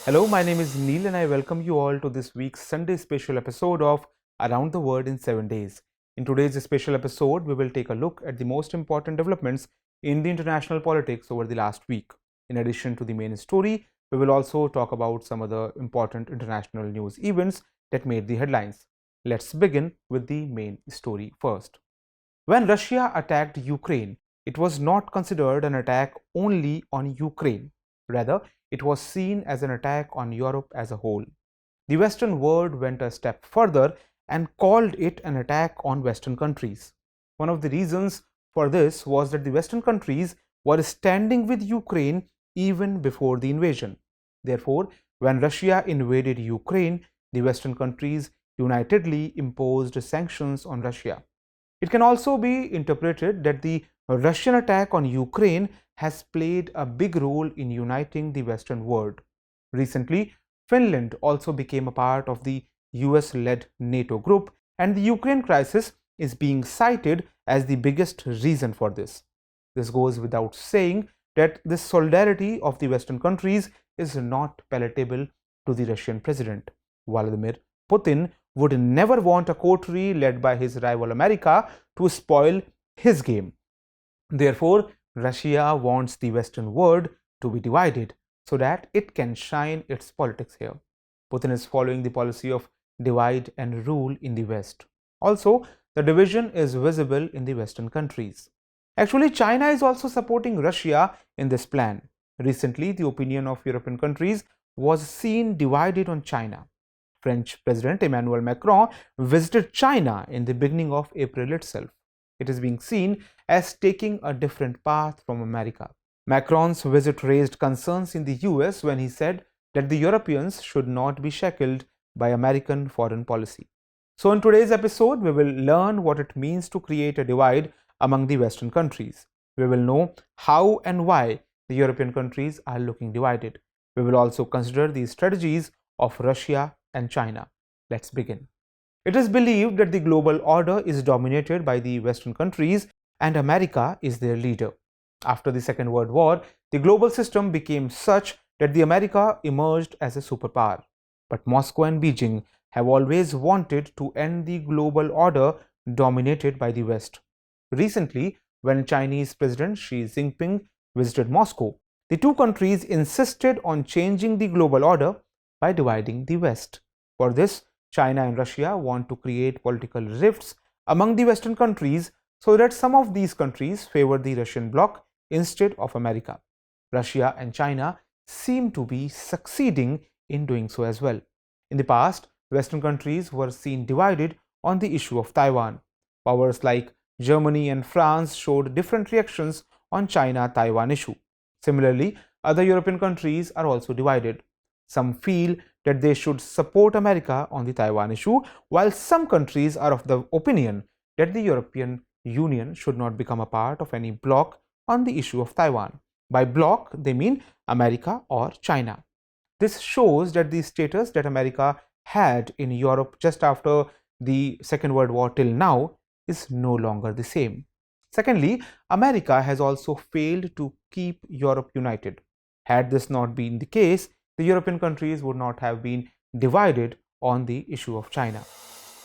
Hello, my name is Neil and I welcome you all to this week's Sunday special episode of Around the World in 7 Days. In today's special episode, we will take a look at the most important developments in the international politics over the last week. In addition to the main story, we will also talk about some other important international news events that made the headlines. Let's begin with the main story first. When Russia attacked Ukraine, it was not considered an attack only on Ukraine. Rather, it was seen as an attack on Europe as a whole. The Western world went a step further and called it an attack on Western countries. One of the reasons for this was that the Western countries were standing with Ukraine even before the invasion. Therefore, when Russia invaded Ukraine, the Western countries unitedly imposed sanctions on Russia. It can also be interpreted that the Russian attack on Ukraine has played a big role in uniting the Western world. Recently, Finland also became a part of the US led NATO group, and the Ukraine crisis is being cited as the biggest reason for this. This goes without saying that this solidarity of the Western countries is not palatable to the Russian president. Vladimir Putin would never want a coterie led by his rival America to spoil his game. Therefore, Russia wants the Western world to be divided so that it can shine its politics here. Putin is following the policy of divide and rule in the West. Also, the division is visible in the Western countries. Actually, China is also supporting Russia in this plan. Recently, the opinion of European countries was seen divided on China. French President Emmanuel Macron visited China in the beginning of April itself. It is being seen as taking a different path from America. Macron's visit raised concerns in the US when he said that the Europeans should not be shackled by American foreign policy. So, in today's episode, we will learn what it means to create a divide among the Western countries. We will know how and why the European countries are looking divided. We will also consider the strategies of Russia and China. Let's begin. It is believed that the global order is dominated by the Western countries and America is their leader. After the Second World War, the global system became such that the America emerged as a superpower. But Moscow and Beijing have always wanted to end the global order dominated by the West. Recently, when Chinese President Xi Jinping visited Moscow, the two countries insisted on changing the global order by dividing the West. For this, China and Russia want to create political rifts among the Western countries so that some of these countries favor the Russian bloc instead of America. Russia and China seem to be succeeding in doing so as well. In the past, Western countries were seen divided on the issue of Taiwan. Powers like Germany and France showed different reactions on China-Taiwan issue. Similarly, other European countries are also divided. Some feel that they should support America on the Taiwan issue, while some countries are of the opinion that the European Union should not become a part of any bloc on the issue of Taiwan. By bloc, they mean America or China. This shows that the status that America had in Europe just after the Second World War till now is no longer the same. Secondly, America has also failed to keep Europe united. Had this not been the case, the European countries would not have been divided on the issue of China.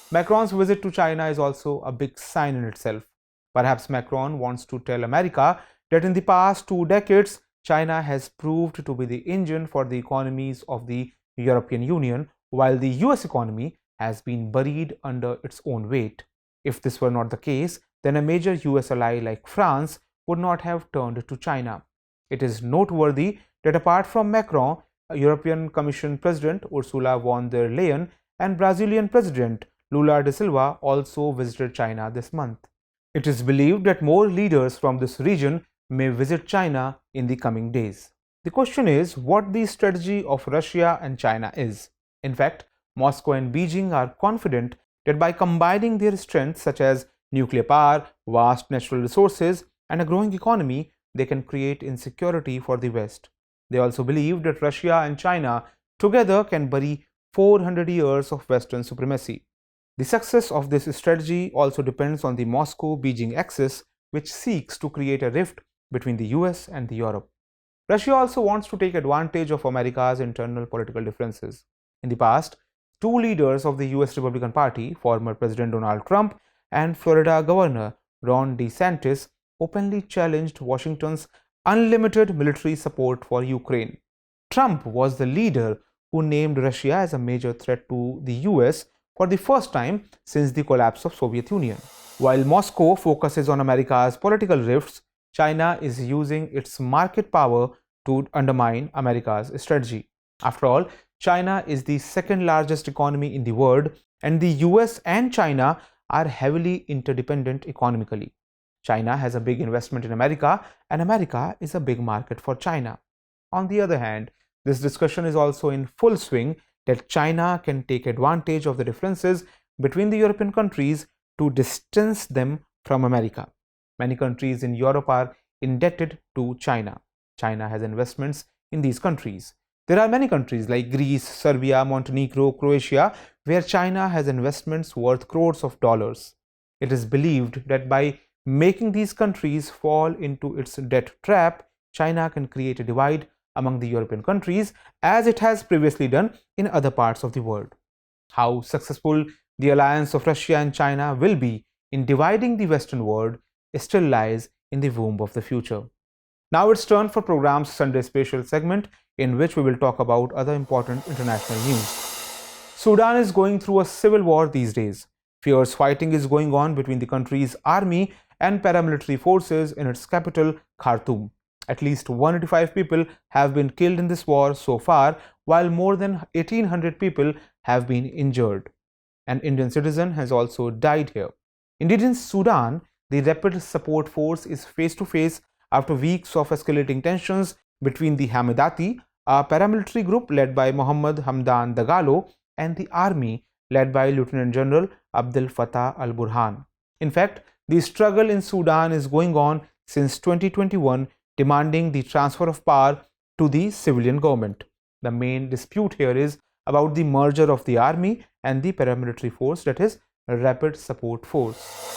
Macron's visit to China is also a big sign in itself. Perhaps Macron wants to tell America that in the past 2 decades, China has proved to be the engine for the economies of the European Union, while the US economy has been buried under its own weight. If this were not the case, then a major US ally like France would not have turned to China. It is noteworthy that apart from Macron, European Commission President Ursula von der Leyen and Brazilian President Lula da Silva also visited China this month. It is believed that more leaders from this region may visit China in the coming days. The question is what the strategy of Russia and China is. In fact, Moscow and Beijing are confident that by combining their strengths such as nuclear power, vast natural resources, and a growing economy, they can create insecurity for the West. They also believe that Russia and China together can bury 400 years of Western supremacy. The success of this strategy also depends on the Moscow-Beijing axis, which seeks to create a rift between the US and Europe. Russia also wants to take advantage of America's internal political differences. In the past, two leaders of the US Republican Party, former President Donald Trump and Florida Governor Ron DeSantis, openly challenged Washington's unlimited military support for Ukraine. Trump was the leader who named Russia as a major threat to the US for the first time since the collapse of Soviet Union. While Moscow focuses on America's political rifts, China is using its market power to undermine America's strategy. After all, China is the second largest economy in the world, and the US and China are heavily interdependent economically. China has a big investment in America, and America is a big market for China. On the other hand, this discussion is also in full swing that China can take advantage of the differences between the European countries to distance them from America. Many countries in Europe are indebted to China. China has investments in these countries. There are many countries like Greece, Serbia, Montenegro, Croatia, where China has investments worth crores of dollars. It is believed that by making these countries fall into its debt trap, China can create a divide among the European countries, as it has previously done in other parts of the world. How successful the alliance of Russia and China will be in dividing the Western world still lies in the womb of the future. Now it's turn for program's Sunday Special segment, in which we will talk about other important international news. Sudan is going through a civil war these days. Fierce fighting is going on between the country's army and paramilitary forces in its capital, Khartoum. At least 185 people have been killed in this war so far, while more than 1,800 people have been injured. An Indian citizen has also died here. Indeed, in Sudan, the Rapid Support Force is face to face after weeks of escalating tensions between the Hamidati, a paramilitary group led by Mohammed Hamdan Dagalo, and the army led by Lieutenant General Abdel Fattah al-Burhan. In fact, the struggle in Sudan is going on since 2021, demanding the transfer of power to the civilian government. The main dispute here is about the merger of the army and the paramilitary force, that is, Rapid Support Force.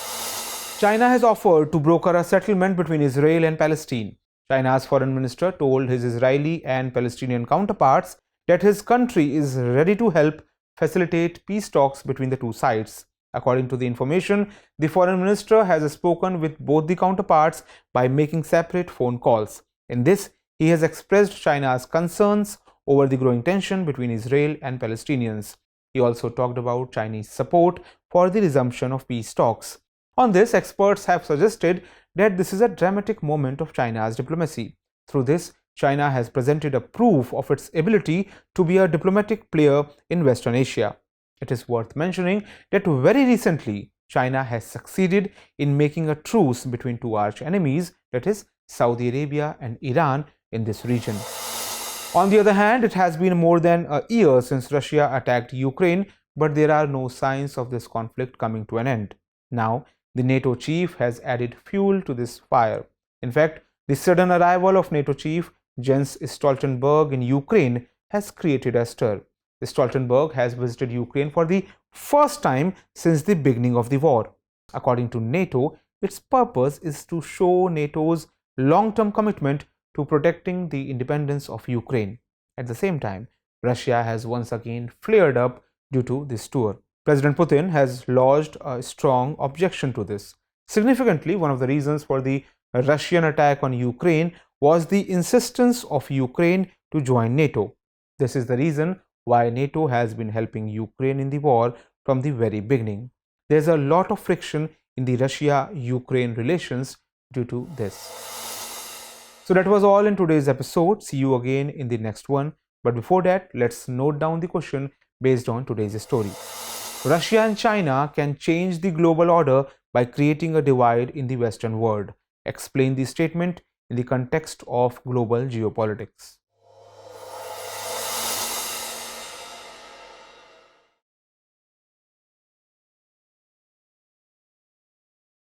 China has offered to broker a settlement between Israel and Palestine. China's foreign minister told his Israeli and Palestinian counterparts that his country is ready to help facilitate peace talks between the two sides. According to the information, the foreign minister has spoken with both the counterparts by making separate phone calls. In this, he has expressed China's concerns over the growing tension between Israel and Palestinians. He also talked about Chinese support for the resumption of peace talks. On this, experts have suggested that this is a dramatic moment of China's diplomacy. Through this, China has presented a proof of its ability to be a diplomatic player in Western Asia. It is worth mentioning that very recently, China has succeeded in making a truce between two arch enemies, that is, Saudi Arabia and Iran, in this region. On the other hand, it has been more than a year since Russia attacked Ukraine, but there are no signs of this conflict coming to an end. Now, the NATO chief has added fuel to this fire. In fact, the sudden arrival of NATO chief Jens Stoltenberg in Ukraine has created a stir. Stoltenberg has visited Ukraine for the first time since the beginning of the war. According to NATO, its purpose is to show NATO's long-term commitment to protecting the independence of Ukraine. At the same time, Russia has once again flared up due to this tour. President Putin has lodged a strong objection to this. Significantly, one of the reasons for the Russian attack on Ukraine was the insistence of Ukraine to join NATO. This is the reason why NATO has been helping Ukraine in the war from the very beginning. There's a lot of friction in the Russia-Ukraine relations due to this. So that was all in today's episode. See you again in the next one. But before that, let's note down the question based on today's story. Russia and China can change the global order by creating a divide in the Western world. Explain the statement in the context of global geopolitics.